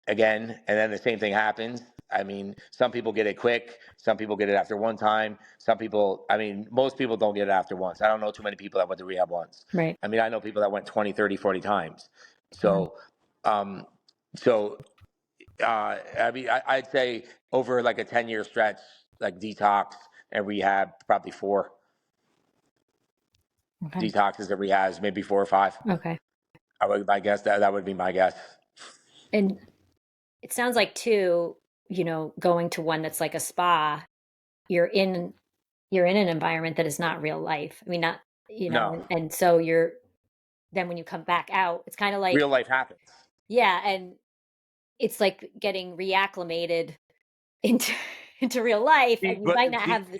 again, and then the same thing happens. I mean, some people get it quick, some people get it after one time, some people, I mean, most people don't get it after once. I don't know too many people that went to rehab once. Right. I mean, I know people that went 20, 30, 40 times. Wow. So um so I mean, I'd say over like a 10-year stretch, like detox and rehab, probably 4 Okay. detoxes and rehabs, maybe 4 or 5. Okay. I guess that would be my guess. And it sounds like too, going to one that's like a spa, you're in an environment that is not real life. I mean, not, No, and so then when you come back out, it's kind of like, real life happens. yeah, and it's like getting reacclimated into into real life, and you But might not have the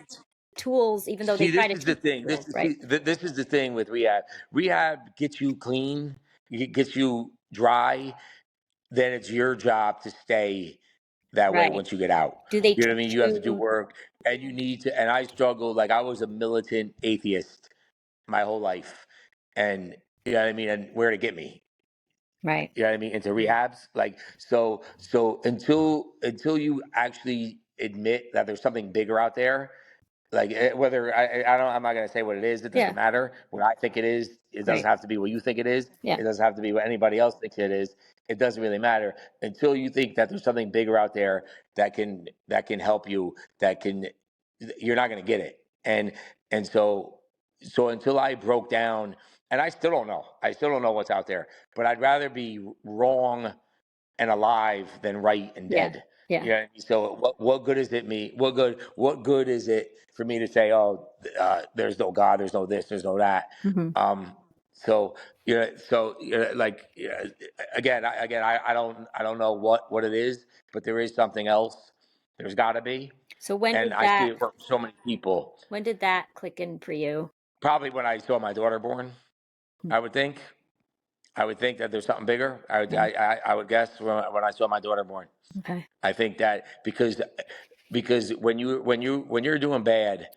tools, even though they see, try this to is the teach thing. tools, right? This is the thing with rehab. Rehab gets you clean, gets you dry. Then it's your job to stay that way Right. once you get out. Do they You know what I mean? teach You have to do you? work, and you need to. And I struggled. Like I was a militant atheist my whole life, and you know what I mean. And where to get me? Right. You know what I mean? Into rehabs, like so until you actually admit that there's something bigger out there, like whether I'm not gonna say what it is. It doesn't matter what I think it is. It doesn't have to be what you think it is. Yeah. It doesn't have to be what anybody else thinks it is. It doesn't really matter until you think that there's something bigger out there that can help you. You're not gonna get it. And so until I broke down, and I still don't know. I still don't know what's out there. But I'd rather be wrong and alive than right and dead. Yeah. You know what I mean? So what good is it me? What good is it for me to say, oh, there's no God, there's no this, there's no that. So like again, I don't know what it is, but there is something else. There's got to be. So when And did I see it for so many people. When did that click in for you? Probably when I saw my daughter born, I would think. I would think that there's something bigger. I would guess when I saw my daughter born. Okay. I think that because when you're doing bad,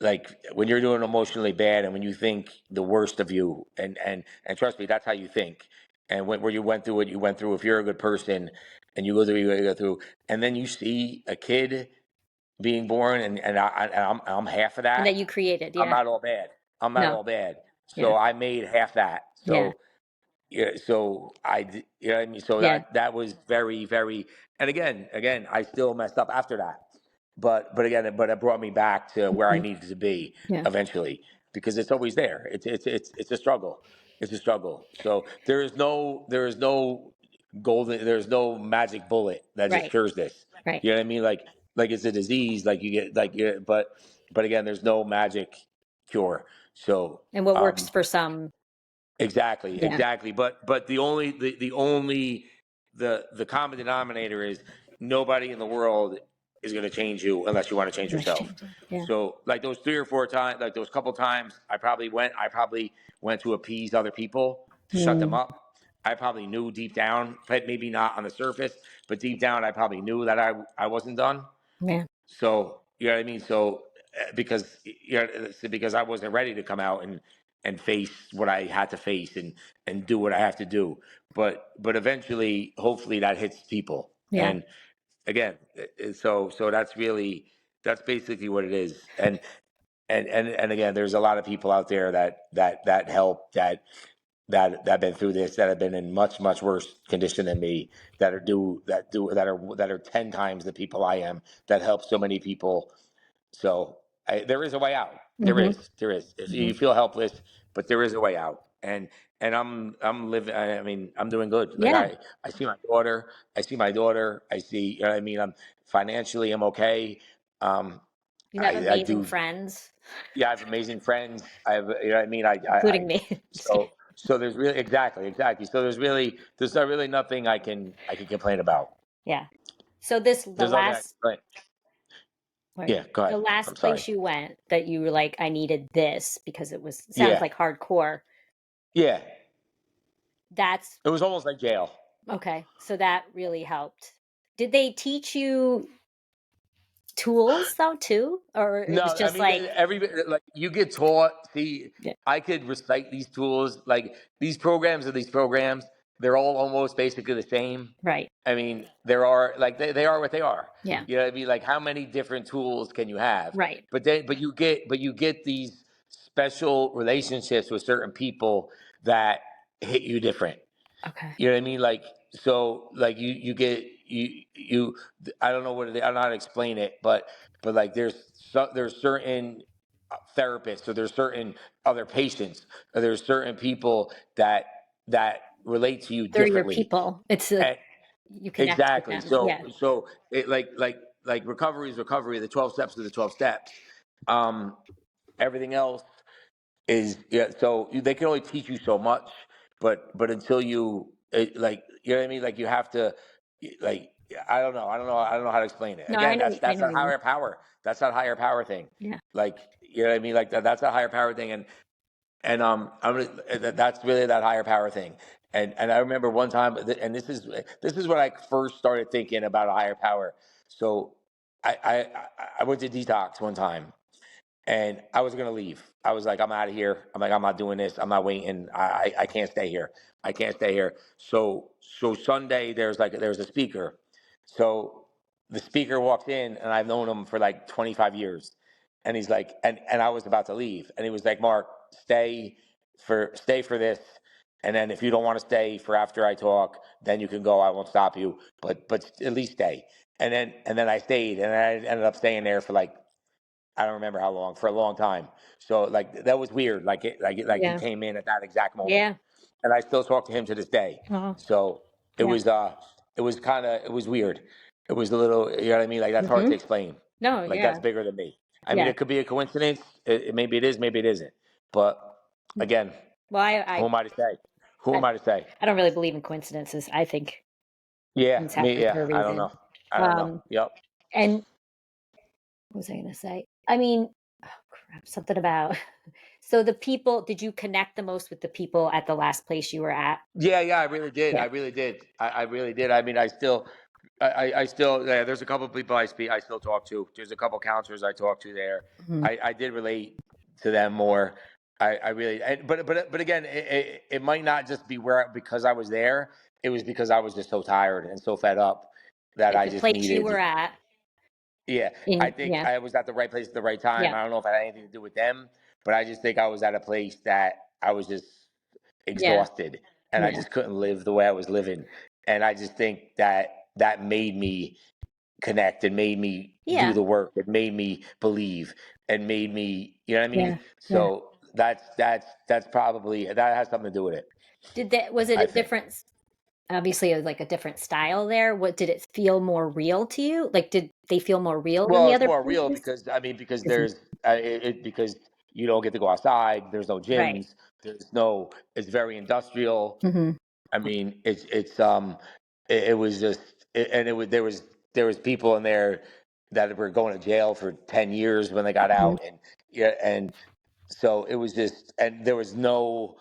like when you're doing emotionally bad, and when you think the worst of you, and trust me, that's how you think. And where you went through what you went through, if you're a good person, and you go through what you go through, and then you see a kid being born, I'm half of And that. that you created, I'm yeah. not all bad. I'm not all bad. Yeah. So I made half that. Yeah. So yeah, so you know what I mean? So that was very, very, and again, I still messed up after that. But again, it brought me back to where I needed to be Yeah. eventually, because it's always there. It's a struggle. It's a struggle. So there is no there's no magic bullet that just Right. cures this. Right. You know what I mean? Like it's a disease, like you get but again, there's no magic cure. So And what works for some. exactly, Yeah. exactly. But the common denominator is nobody in the world is going to change you unless you want to change yourself. Yeah. So like those 3 or 4 times, like those couple times, I probably went to appease other people to shut them up. I probably knew deep down, but maybe not on the surface, but deep down, I probably knew that I wasn't done. Yeah. So you know what I mean. So because I wasn't ready to come out and face what I had to face and do what I have to do. But eventually, hopefully, that hits people. Yeah. And again, so that's basically what it is. And again, there's a lot of people out there that help that been through this, that have been in much worse condition than me, that are 10 times the people I am, that help so many people. So there is a way out. There is. If you feel helpless, but there is a way out. And I'm living. I mean, I'm doing good. Like I see my daughter. I see. You know what I mean, I'm financially. I'm okay. You have I amazing do. friends. Yeah, I have amazing friends. I have. You know what I mean. Including me. So there's really exactly. So there's not really nothing I can complain about. Yeah. So the There's nothing I can last. complain. Yeah, go The ahead. last I'm sorry. place you went that you were like, I needed this because it sounds Yeah. like hardcore. Yeah. That's It was almost like jail. okay. So that really helped. Did they teach you tools though too, or it was No, I just mean like like you get taught. See, yeah, I could recite these tools, like these programs. They're all almost basically the same. right? I mean, there are like they are what they are. Yeah, You know what I mean? Like how many different tools can you have? right. But you get these special relationships with certain people that hit you different. Okay. You know what I mean? Like so, like you get you. I don't know what it is. I don't know how to explain it, but like there's certain therapists, or there's certain other patients, or there's certain people that relate to you They're your differently. people. It's like And you connect with exactly. them. Yeah. So it like recovery is recovery. The 12 steps are the 12 steps. Um, Everything else is yeah. So they can only teach you so much, but until like you know what I mean. Like you have to like I don't know how to explain it. No, I Again, know. that's I that's know that what you mean. higher power. That's that higher power thing. Yeah. Like you know what I mean. Like that's that higher power thing. And that's really that higher power thing. And I remember one time, and this is when I first started thinking about a higher power. So I went to detox one time, and I was gonna leave. I was like, I'm out of here. I'm like, I'm not doing this. I'm not waiting. I can't stay here. I can't stay here. So Sunday there's a speaker. So the speaker walks in, and I've known him for like 25 years. And he's like, and I was about to leave, and he was like, Mark, stay for this, and then if you don't want to stay for after I talk, then you can go. I won't stop you, but at least stay. And then I stayed, and I ended up staying there for like, I don't remember how long, for a long time. So like that was weird. Like he Yeah. came in at that exact moment, Yeah. and I still talk to him to this day. Oh. So it Yeah. was it was weird. It was a little, you know what I mean? Like that's hard to explain. No, Like yeah. that's bigger than me. I mean, Yeah. it could be a coincidence. Maybe it is, maybe it isn't. But again, Well, who am I to say? Who I am I to say? I don't really believe in coincidences. I think Yeah, things me. happen Yeah, for a I don't reason. know. I don't know. Yep. And what was I going to say? I mean, oh crap, something about so the people, did you connect the most with the people at the last place you were at? Yeah, yeah, I really did. Yeah. I really did. I really did. I mean, I still, yeah, there's a couple of people I still talk to. There's a couple counselors I talk to there. Mhm. I did relate to them more. I really, but again, it might not just be because I was there. It was because I was just so tired and so fed up that Like I the just place you were needed. at Yeah, I think yeah. I was at the right place at the right time. Yeah. I don't know if it had anything to do with them, but I just think I was at a place that I was just Yeah. exhausted and I Yeah. just couldn't live the way I was living. And I just think that made me connect and made me do Yeah. the work. It made me believe and made me, you know what I mean? Yeah. Yeah. So that's probably, that has something to do with it, Was it I a think. different obviously it was like a different style there? What did it feel more real to you? Like did they feel more real than Well, the it's other more real places? because I mean because 'Cause there's because you don't get to go outside. There's no right. gyms. There's no. It's very industrial. Mhm. I mean, it was just, and it was there was people in there that were going to jail for 10 years when they got Mhm. out, and yeah, and so it was just, and there was no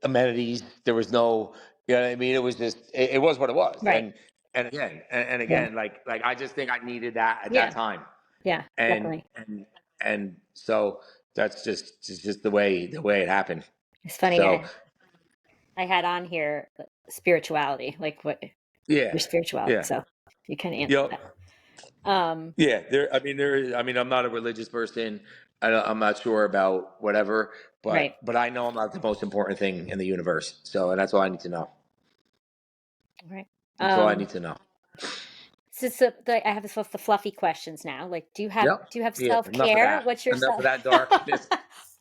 amenities. There was no, you know what I mean. It was just, it was what it was, Right. and Yeah. again, like I just think I needed that at that Yeah. time, Yeah. and Definitely. and so that's just the way it happened. It's funny. So I had on here spirituality, like what yeah, your spirituality. yeah, So you kind of answered yep. that. Um, Yeah, I mean, I'm not a religious person. I'm not sure about whatever, right. but I know I'm not the most important thing in the universe. So, and that's all I need to know. Right. That's all I Um, need to know. I have the fluffy questions now. Like, Yep. do you have Yeah. self Enough of care? that. What's your Enough self? of that darkness.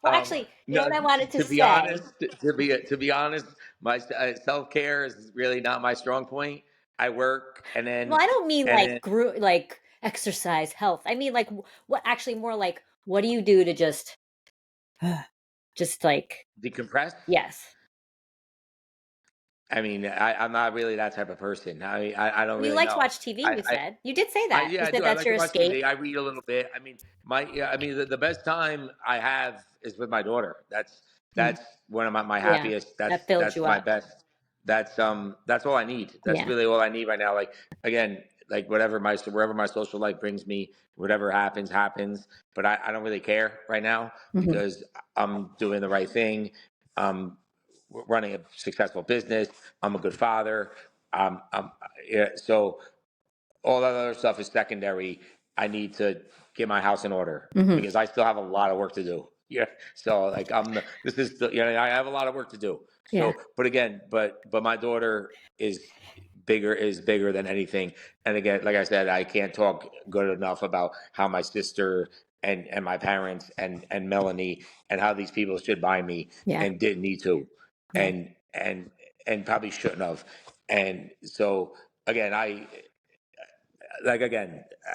Well, actually, you know No, what I wanted to to be say. honest, to be honest, my self care is really not my strong point. I work, Well, I don't mean and like then like exercise, health. I mean like what actually more like what do you do to just like decompress. yes. I mean, I'm not really that type of person. I don't Well, you really like to know. watch TV, you I, said. You did say that. Yeah, You I said do. I that's like your to watch escape. TV. I read a little bit. I mean, I mean, the best time I have is with my daughter. Mm, That's one of my yeah. happiest. That filled That's you my up. best. That's all I need. That's Yeah. really all I need right now. Like again, like wherever my social life brings me, whatever happens, happens. But I don't really care right now Mhm. because I'm doing the right thing. I'm running a successful business. I'm a good father. Yeah, so all that other stuff is secondary. I need to get my house in order Mhm. because I still have a lot of work to do. Yeah. So like this is the, I have a lot of work to do. Yeah. So, but again, but my daughter is bigger than anything. And again, like I said, I can't talk good enough about how my sister and my parents and Melanie and how these people stood by me Yeah. and didn't need to, Yeah. and probably shouldn't have. And so again,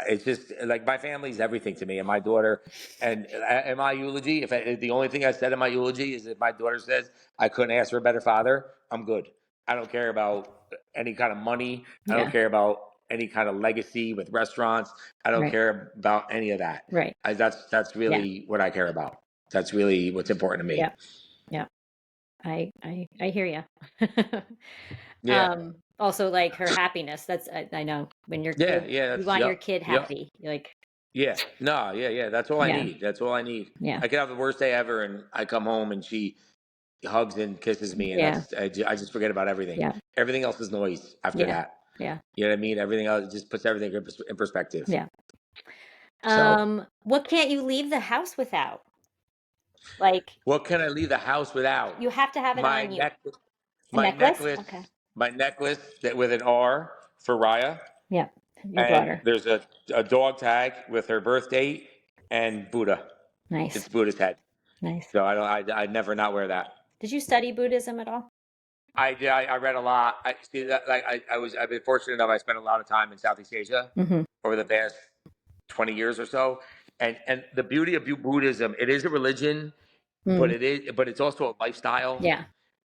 it's just like my family's everything to me, and my daughter. And in my eulogy, if the only thing I said in my eulogy is if my daughter says I couldn't ask for a better father, I'm good. I don't care about any kind of money. I don't Yeah. care about any kind of legacy with restaurants. I don't Right. care about any of that. Right. That's Yeah. really what I care about. That's really what's important to me. Yeah. Yeah. I hear you. Yeah, Also like her happiness. That's I know when your yeah, kid yeah. you That's want your yep, kid yep. happy. You're like, Yeah, no, yeah, yeah. That's all I yeah. need. That's all I need. Yeah. I could have the worst day ever, and I come home and she hugs and kisses me, and Yeah. I just forget about everything. Yeah. Everything else is noise after Yeah. that. Yeah. You know what I mean? Everything else just puts everything in perspective. Yeah. What can't you leave the house without? Like, what can I leave the house without? you have to have it My on you. necklace, A my necklace? necklace, Okay. my necklace that with an R for Raya, Yeah. Your and daughter. there's a dog tag with her birth date and Buddha. Nice. It's Buddha's head. Nice. So I never not wear that. Did you study Buddhism at all? I read a lot. I see that like I've been fortunate enough. I spent a lot of time in Southeast Asia Mm-hmm. over the past 20 years or so. And the beauty of Buddhism, it is a religion, Mm. but it's also a lifestyle. Yeah.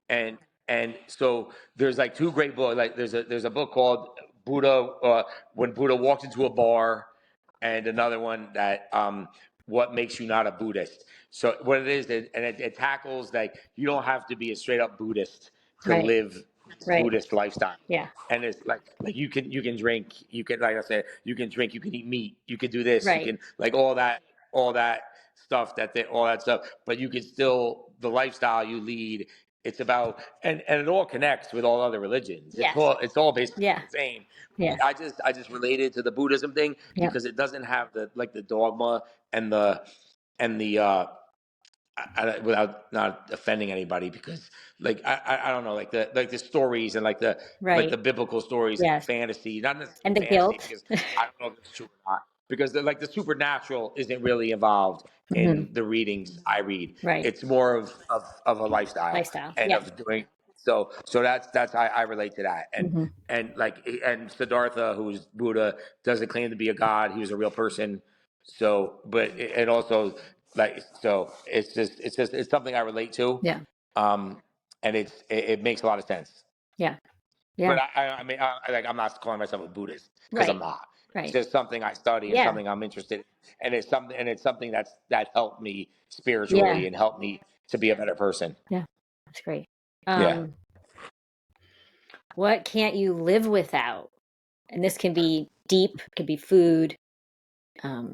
and and so there's like two great books. Like there's a book called Buddha, when Buddha walked into a bar, and another one that what makes you not a Buddhist. So what it is, it tackles like you don't have to be a straight up Buddhist to Right. live Right. Buddhist lifestyle. Yeah. And it's like you can drink, you can, like I said, you can drink, you can eat meat, you can do this, you Right. can like all that stuff all that stuff, but you can still the lifestyle you lead. It's about and it all connects with all other religions. Yes. It's all basically Yeah. the same. Yeah. I just related to the Buddhism thing Yep. because it doesn't have the dogma and the without not offending anybody, because like I don't know, like the stories and like the Right. biblical stories and Yes. fantasy, not And necessarily the fantasy, guilt. because I don't know if it's true or not, because the supernatural isn't really involved Mm-hmm. in the readings I read. Right. It's more of a lifestyle Lifestyle. and Yeah. of doing. So that's how I relate to that. Mm-hmm. And Siddhartha, who's Buddha, doesn't claim to be a god. He was a real person. So, but it also like so it's something I relate to. Yeah. Um, and it makes a lot of sense. Yeah. Yeah. But I mean, like I'm not calling myself a Buddhist because I'm Right. not. It's Right. just something I study and Yeah. something I'm interested in, and it's something that helped me Yeah. spiritually and helped me to be a better person. Yeah. That's great. Yeah. What can't you live without? And this can be deep, can be food, a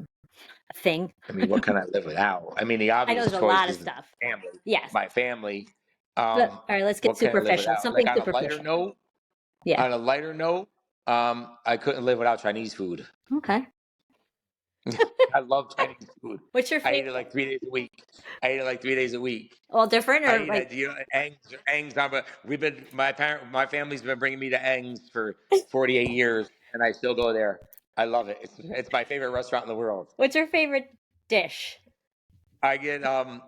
thing. I mean, what can I live without? I mean, the I know obvious there's a choice lot of is stuff. family. Yes. My family. But, all right, let's get What can I live superficial. without? Something Like superficial. Yeah. on a lighter note, I couldn't live without Chinese food. Okay. I love Chinese food. What's your I eat it favorite? like 3 days a week. I eat it like 3 days a week. All different I or eat like? it. Angs. My family's been bringing me to Angs for 48 years, and I still go there. I love it. It's my favorite restaurant in the world. What's your favorite dish? I get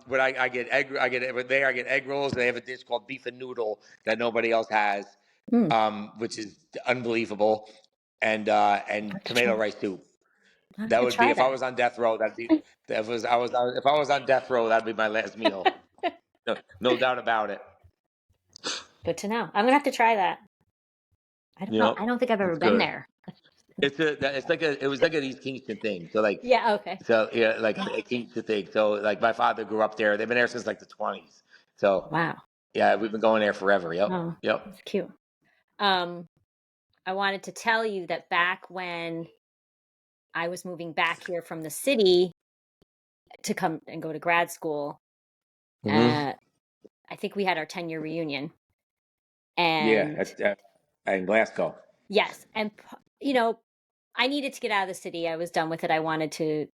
when I get I get egg rolls. They have a dish called beef and noodle that nobody else has, Mm, which is unbelievable, and I have to tomato try. rice soup. I have That to would be try if I that. was on death row. If I was on death row, that'd be my last meal. No doubt about it. Good to know. I'm gonna have to try that. I don't know. Yep, I don't think I've ever it's been good. there. It was like an East Kingston thing. So like Yeah. Okay. yeah, like a Kingston thing. So like my father grew up there. They've been there since like the 20s. So Wow. yeah, we've been going there forever. Yep. Oh, Yep. that's cute. I wanted to tell you that back when I was moving back here from the city to come and go to grad school, Mm-hmm. I think we had our 10-year reunion. Yeah, And in Glasgow. yes, and I needed to get out of the city. I was done with it. I wanted to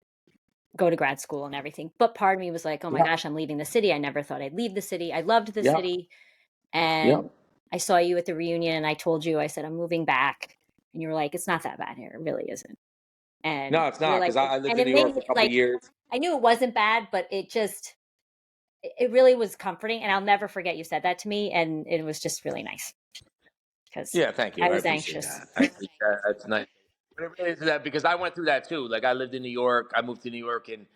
go to grad school and everything. But part of me was like, oh my Yep. gosh, I'm leaving the city. I never thought I'd leave the city. I loved the Yep. city. And Yep. I saw you at the reunion and I told you, I said, I'm moving back. And you were like, it's not that bad here. It really isn't. And No, it's you were not, like, because I lived and in it New made York me for a couple of like, years. I knew it wasn't bad, but it really was comforting. And I'll never forget you said that to me. And it was just really nice because Yeah, thank I you. I was appreciate anxious. that. That's nice. But it really is that because I went through that too. Like I lived in New York. I moved to New York in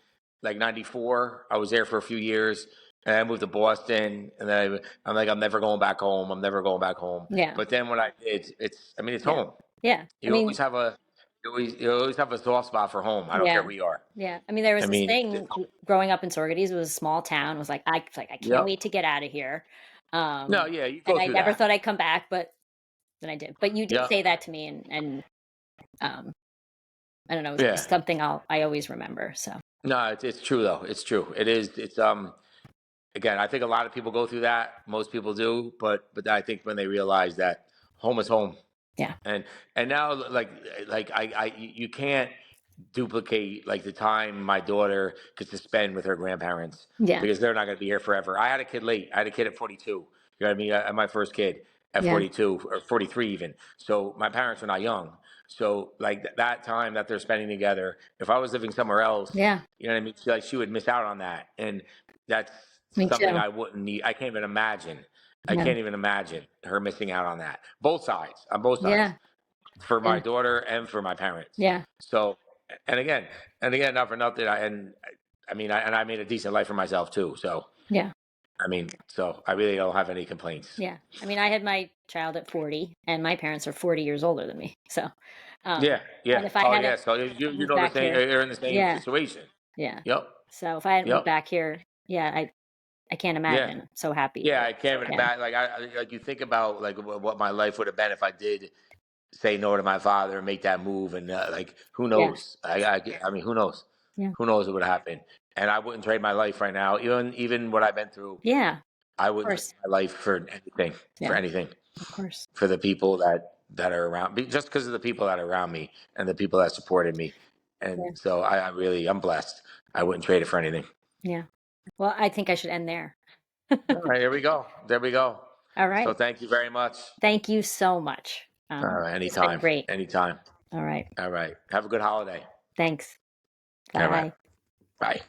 like '94. I was there for a few years, and I moved to Boston. And then I'm like, I'm never going back home. I'm never going back home. Yeah. But then when I did, I mean, it's Yeah. home. Yeah. You always have a soft spot for home. I don't care Yeah. who you are. Yeah. I mean, there was I this mean, thing growing up in Sorgaties. It was a small town. It was like, I can't yep. wait to get out of here. No, yeah, you And go I through never that. thought I'd come back, but then I did. But you did Yeah, say that to me, and um, I don't know, it's yeah. just something I always remember. So No, it's true though. It's true. It is. It's again, I think a lot of people go through that. Most people do, but I think when they realize that home is home, yeah. and now like you can't duplicate like the time my daughter gets to spend with her grandparents Yeah. because they're not going to be here forever. I had a kid late. I had a kid at 42. You know what I mean? I had my first kid at Yeah. 42 or 43 even. So my parents were not young. So like that time that they're spending together, if I was living somewhere else, Yeah. you know what I mean? Like she would miss out on that. And that's Me something too. I wouldn't need. I can't even imagine. I Yeah. can't even imagine her missing out on that. Both sides, on both sides, Yeah. for my Yeah. daughter and for my parents. Yeah. So, and again, not for nothing. I made a decent life for myself too. So, Yeah. I mean, so I really don't have any complaints. Yeah. I mean, I had my child at 40, and my parents are 40 years older than me. So, Yeah, yeah. and if I Oh, hadn't yeah. So you moved know the back same. here, You're in the same yeah, situation. yeah. Yep. So if I hadn't moved Yep. back here, yeah, I can't Yeah. imagine. I'm so happy, Yeah. but I can't even yeah, imagine. Like you think about like what my life would have been if I did say no to my father and make that move, and like who yeah, knows? I mean, who knows? yeah, Who knows what would happen? And I wouldn't trade my life right now, even what I've been through. yeah. I Of wouldn't trade course, my life for anything, yeah, of course, for the people that are around me, just because of the people that are around me and the people that supported me. And yeah, so I'm blessed. I wouldn't trade it for anything. yeah. Well, I think I should end there. All right, here we go. There we go. All So right. thank you very much. Thank you so much. All right, It's been anytime, great. anytime. All right. All right. Have a good holiday. Thanks. All right. Bye. Bye.